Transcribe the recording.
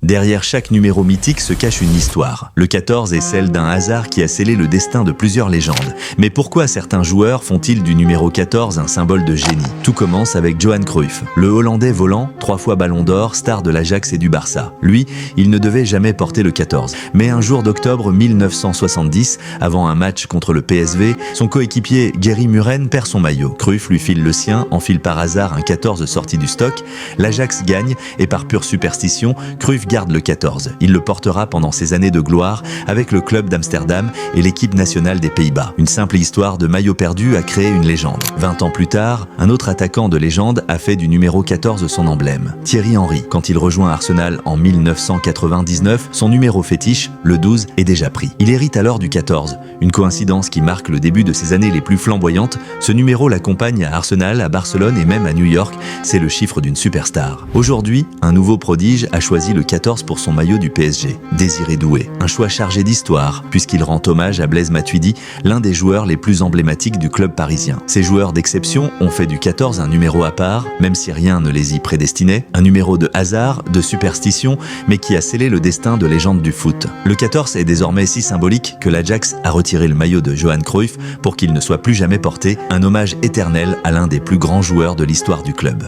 Derrière chaque numéro mythique se cache une histoire. Le 14 est celle d'un hasard qui a scellé le destin de plusieurs légendes. Mais pourquoi certains joueurs font-ils du numéro 14 un symbole de génie? Tout commence avec Johan Cruyff, le Hollandais volant, 3 fois Ballon d'Or, star de l'Ajax et du Barça. Lui, il ne devait jamais porter le 14. Mais un jour d'octobre 1970, avant un match contre le PSV, son coéquipier Gary Muren perd son maillot. Cruyff lui file le sien, enfile par hasard un 14 sorti du stock. L'Ajax gagne et par pure superstition, Cruyff garde le 14. Il le portera pendant ses années de gloire avec le club d'Amsterdam et l'équipe nationale des Pays-Bas. Une simple histoire de maillot perdu a créé une légende. 20 ans plus tard, un autre attaquant de légende a fait du numéro 14 son emblème. Thierry Henry. Quand il rejoint Arsenal en 1999, son numéro fétiche, le 12, est déjà pris. Il hérite alors du 14. Une coïncidence qui marque le début de ses années les plus flamboyantes. Ce numéro l'accompagne à Arsenal, à Barcelone et même à New York. C'est le chiffre d'une superstar. Aujourd'hui, un nouveau prodige a choisi le 14 pour son maillot du PSG. Désiré Doué. Un choix chargé d'histoire, puisqu'il rend hommage à Blaise Matuidi, l'un des joueurs les plus emblématiques du club parisien. Ces joueurs d'exception ont fait du 14 un numéro à part, même si rien ne les y prédestinait. Un numéro de hasard, de superstition, mais qui a scellé le destin de légende du foot. Le 14 est désormais si symbolique que l'Ajax a retiré le maillot de Johan Cruyff pour qu'il ne soit plus jamais porté, un hommage éternel à l'un des plus grands joueurs de l'histoire du club.